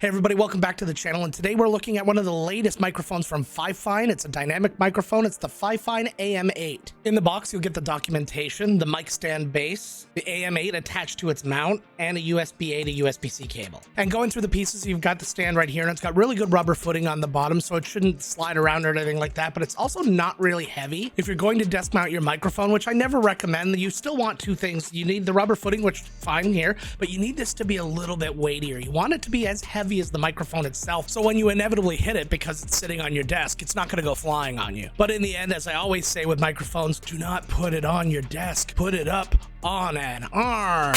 Hey everybody, welcome back to the channel, and today we're looking at one of the latest microphones from Fifine. It's a dynamic microphone. It's the Fifine AM8. In the box, you'll get the documentation, the mic stand base, the AM8 attached to its mount, and a USB-A to USB-C cable. And going through the pieces, you've got the stand right here, and it's got really good rubber footing on the bottom, so it shouldn't slide around or anything like that, but it's also not really heavy. If you're going to desk mount your microphone, which I never recommend, you still want two things. You need the rubber footing, which fine here, but you need this to be a little bit weightier. You want it to be as heavy as the microphone itself, so when you inevitably hit it because it's sitting on your desk, it's not going to go flying on you. But in the end, as I always say with microphones, do not put it on your desk, put it up on an arm.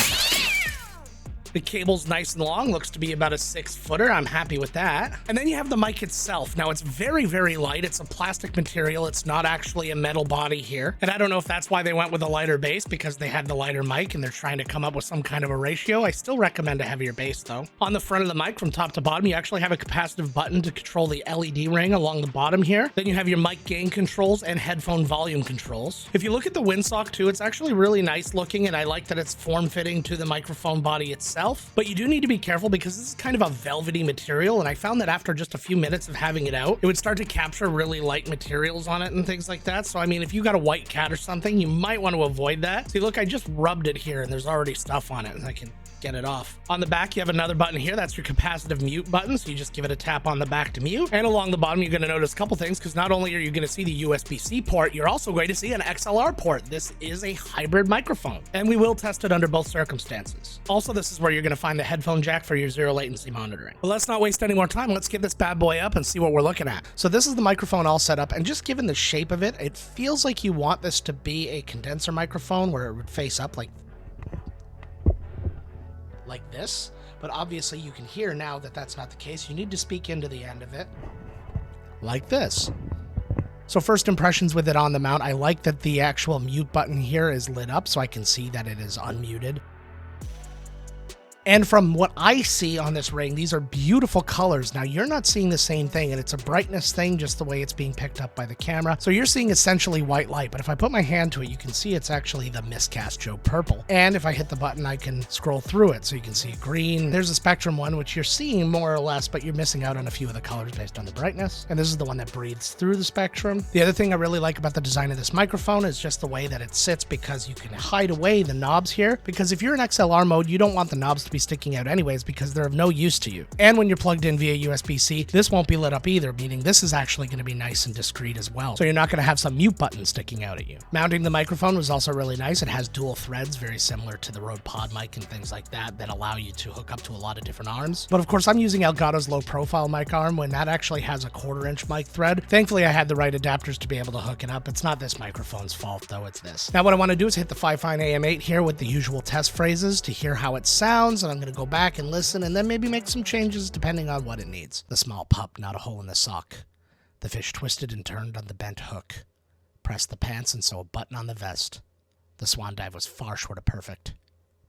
The cable's nice and long, looks to be about a 6-footer. I'm happy with that. And then you have the mic itself. Now, it's very, very light. It's a plastic material. It's not actually a metal body here. And I don't know if that's why they went with a lighter base, because they had the lighter mic and they're trying to come up with some kind of a ratio. I still recommend a heavier base, though. On the front of the mic, from top to bottom, you actually have a capacitive button to control the LED ring along the bottom here. Then you have your mic gain controls and headphone volume controls. If you look at the windsock, too, it's actually really nice looking, and I like that it's form-fitting to the microphone body itself. But you do need to be careful because this is kind of a velvety material, and I found that after just a few minutes of having it out, it would start to capture really light materials on it and things like that. So I mean, if you got a white cat or something, you might want to avoid that. See, look, I just rubbed it here and there's already stuff on it, and I can get it off. On the back, you have another button here. That's your capacitive mute button, so you just give it a tap on the back to mute. And along the bottom, you're going to notice a couple things, because not only are you going to see the USB-C port, you're also going to see an XLR port. This is a hybrid microphone, and we will test it under both circumstances. Also, this is where you're going to find the headphone jack for your zero latency monitoring. But let's not waste any more time. Let's get this bad boy up and see what we're looking at. So this is the microphone all set up, and just given the shape of it, it feels like you want this to be a condenser microphone where it would face up like this, but obviously you can hear now that that's not the case. You need to speak into the end of it like this. So first impressions with it on the mount, I like that the actual mute button here is lit up so I can see that it is unmuted. And from what I see on this ring, these are beautiful colors. Now, you're not seeing the same thing, and it's a brightness thing, just the way it's being picked up by the camera. So you're seeing essentially white light, but if I put my hand to it, you can see it's actually the Miscastjoe purple. And if I hit the button, I can scroll through it, so you can see green. There's a spectrum one, which you're seeing more or less, but you're missing out on a few of the colors based on the brightness. And this is the one that breathes through the spectrum. The other thing I really like about the design of this microphone is just the way that it sits, because you can hide away the knobs here. Because if you're in XLR mode, you don't want the knobs to be sticking out anyways, because they're of no use to you. And when you're plugged in via USB-C, this won't be lit up either, meaning this is actually going to be nice and discreet as well. So you're not going to have some mute button sticking out at you. Mounting the microphone was also really nice. It has dual threads, very similar to the Rode Pod mic and things like that, that allow you to hook up to a lot of different arms. But of course, I'm using Elgato's low profile mic arm, when that actually has a 1/4-inch mic thread. Thankfully, I had the right adapters to be able to hook it up. It's not this microphone's fault, though, it's this. Now, what I want to do is hit the Fifine AM8 here with the usual test phrases to hear how it sounds, and I'm going to go back and listen, and then maybe make some changes depending on what it needs. The small pup, not a hole in the sock. The fish twisted and turned on the bent hook. Pressed the pants and sew a button on the vest. The swan dive was far short of perfect.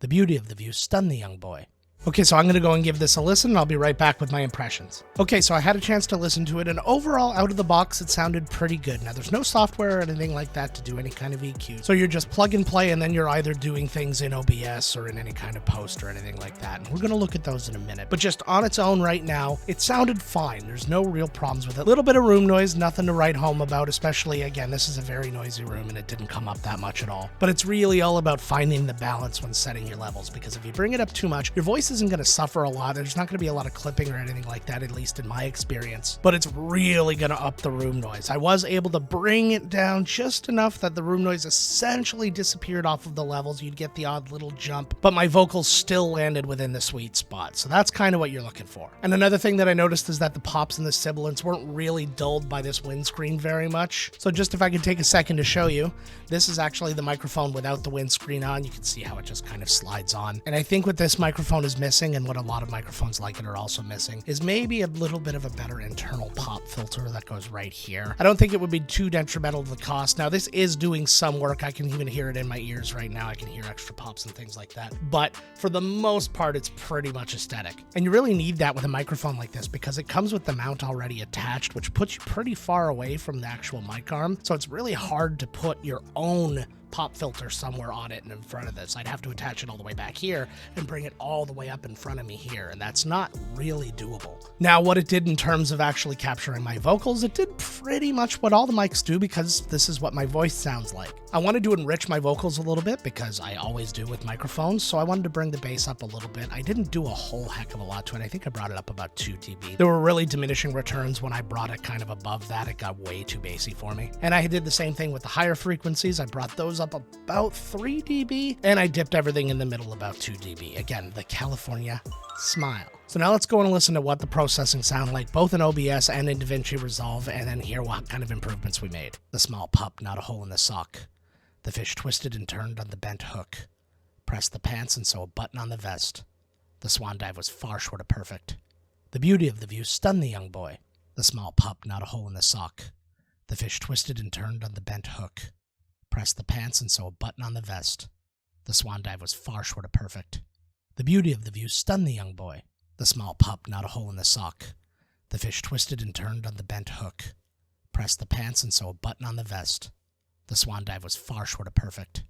The beauty of the view stunned the young boy. Okay, so I'm going to go and give this a listen, and I'll be right back with my impressions. Okay, so I had a chance to listen to it, and overall, out of the box, it sounded pretty good. Now, there's no software or anything like that to do any kind of EQ. So you're just plug and play, and then you're either doing things in OBS or in any kind of post or anything like that. And we're going to look at those in a minute. But just on its own right now, it sounded fine. There's no real problems with it. A little bit of room noise, nothing to write home about, especially, again, this is a very noisy room, and it didn't come up that much at all. But it's really all about finding the balance when setting your levels, because if you bring it up too much, your voice isn't going to suffer a lot. There's not going to be a lot of clipping or anything like that, at least in my experience, but it's really going to up the room noise. I was able to bring it down just enough that the room noise essentially disappeared off of the levels. You'd get the odd little jump, but my vocals still landed within the sweet spot. So that's kind of what you're looking for. And another thing that I noticed is that the pops and the sibilants weren't really dulled by this windscreen very much. So just if I could take a second to show you, this is actually the microphone without the windscreen on. You can see how it just kind of slides on. And I think what this microphone is missing, and what a lot of microphones like it are also missing, is maybe a little bit of a better internal pop filter that goes right here. I don't think it would be too detrimental to the cost. Now, this is doing some work. I can even hear it in my ears right now. I can hear extra pops and things like that. But for the most part, it's pretty much aesthetic. And you really need that with a microphone like this, because it comes with the mount already attached, which puts you pretty far away from the actual mic arm. So it's really hard to put your own pop filter somewhere on it and in front of this. I'd have to attach it all the way back here and bring it all the way up in front of me here, and that's not really doable. Now, what it did in terms of actually capturing my vocals, it did pretty much what all the mics do, because this is what my voice sounds like. I wanted to enrich my vocals a little bit, because I always do with microphones, so I wanted to bring the bass up a little bit. I didn't do a whole heck of a lot to it. I think I brought it up about 2 dB. There were really diminishing returns when I brought it kind of above that. It got way too bassy for me. And I did the same thing with the higher frequencies. I brought those up about 3 dB, and I dipped everything in the middle about 2 dB. Again, the California smile. So now let's go and listen to what the processing sound like, both in OBS and in DaVinci Resolve, and then hear what kind of improvements we made. The small pup, not a hole in the sock. The fish twisted and turned on the bent hook. Pressed the pants and sew a button on the vest. The swan dive was far short of perfect. The beauty of the view stunned the young boy. The small pup, not a hole in the sock. The fish twisted and turned on the bent hook. Pressed the pants and sew a button on the vest. The swan dive was far short of perfect. The beauty of the view stunned the young boy. The small pup, not a hole in the sock. The fish twisted and turned on the bent hook. Pressed the pants and sew a button on the vest. The swan dive was far short of perfect.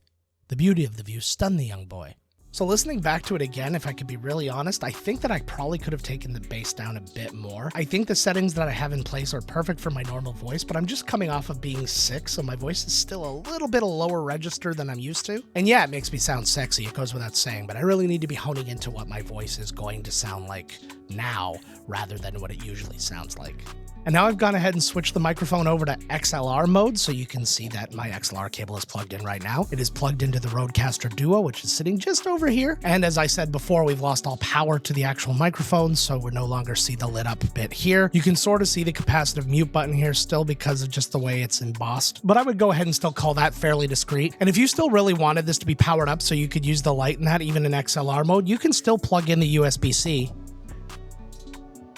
The beauty of the view stunned the young boy. So listening back to it again, if I could be really honest, I think that I probably could have taken the bass down a bit more. I think the settings that I have in place are perfect for my normal voice, but I'm just coming off of being sick, so my voice is still a little bit a lower register than I'm used to. And yeah, it makes me sound sexy, it goes without saying, but I really need to be honing into what my voice is going to sound like now, rather than what it usually sounds like. And now I've gone ahead and switched the microphone over to XLR mode, so you can see that my XLR cable is plugged in right now. It is plugged into the Rodecaster Duo, which is sitting just over here. And as I said before, we've lost all power to the actual microphone, so we no longer see the lit up bit here. You can sort of see the capacitive mute button here still because of just the way it's embossed, but I would go ahead and still call that fairly discreet. And if you still really wanted this to be powered up so you could use the light in that, even in XLR mode, you can still plug in the USB-C.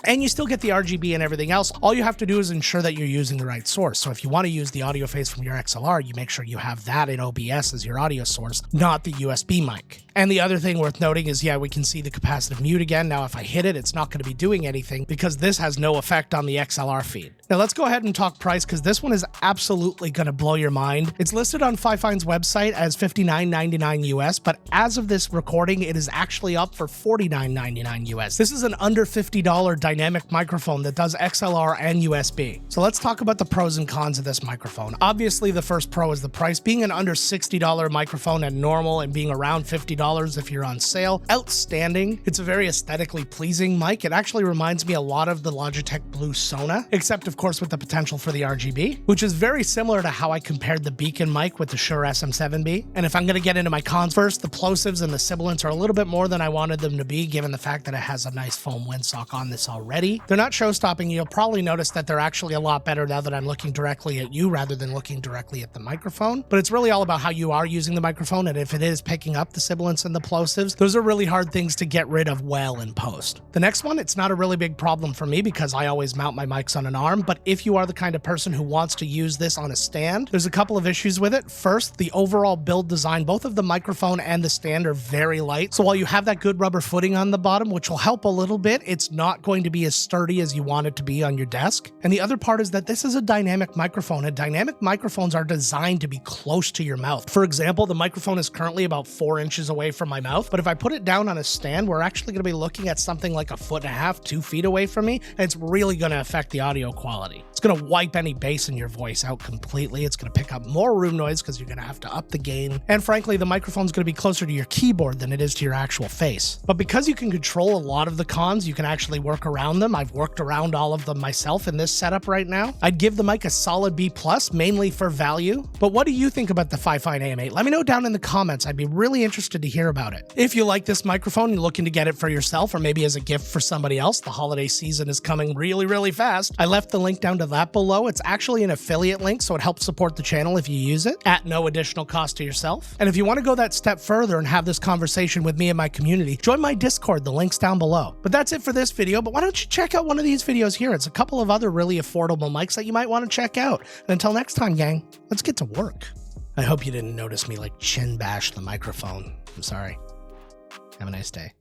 And you still get the RGB and everything else. All you have to do is ensure that you're using the right source. So if you want to use the audio phase from your XLR, you make sure you have that in OBS as your audio source, not the USB mic. And the other thing worth noting is, yeah, we can see the capacitive mute again. Now, if I hit it, it's not going to be doing anything because this has no effect on the XLR feed. Now, let's go ahead and talk price, because this one is absolutely going to blow your mind. It's listed on Fifine's website as $59.99 US, but as of this recording, it is actually up for $49.99 US. This is an under $50 dynamic microphone that does XLR and USB. So let's talk about the pros and cons of this microphone. Obviously, the first pro is the price. Being an under $60 microphone at normal and being around $50 if you're on sale, outstanding. It's a very aesthetically pleasing mic. It actually reminds me a lot of the Logitech Blue Sona, except of course with the potential for the RGB, which is very similar to how I compared the Beacon mic with the Shure SM7B. And if I'm going to get into my cons first, the plosives and the sibilants are a little bit more than I wanted them to be, given the fact that it has a nice foam windsock on this already. They're not show-stopping. You'll probably notice that they're actually a lot better now that I'm looking directly at you rather than looking directly at the microphone. But it's really all about how you are using the microphone, and if it is picking up the sibilants and the plosives, those are really hard things to get rid of well in post. The next one, it's not a really big problem for me because I always mount my mics on an arm, but if you are the kind of person who wants to use this on a stand, there's a couple of issues with it. First, the overall build design, both of the microphone and the stand are very light. So while you have that good rubber footing on the bottom, which will help a little bit, it's not going to be as sturdy as you want it to be on your desk. And the other part is that this is a dynamic microphone, and dynamic microphones are designed to be close to your mouth. For example, the microphone is currently about 4 inches away from my mouth, but if I put it down on a stand, we're actually going to be looking at something like 1.5 to 2 feet away from me, and it's really going to affect the audio quality. It's going to wipe any bass in your voice out completely. It's going to pick up more room noise because you're going to have to up the gain. And frankly, the microphone's going to be closer to your keyboard than it is to your actual face. But because you can control a lot of the cons, you can actually work around them. I've worked around all of them myself in this setup right now. I'd give the mic a solid B+, mainly for value. But what do you think about the Fifine AM8? Let me know down in the comments. I'd be really interested to hear about it. If you like this microphone and you're looking to get it for yourself or maybe as a gift for somebody else, the holiday season is coming really, really fast. I left the link down to that below. It's actually an affiliate link, so it helps support the channel if you use it at no additional cost to yourself. And if you want to go that step further and have this conversation with me and my community, join my Discord. The link's down below. But that's it for this video, but why don't you check out one of these videos here? It's a couple of other really affordable mics that you might want to check out. And until next time, gang, let's get to work. I hope you didn't notice me like chin bash the microphone. I'm sorry. Have a nice day.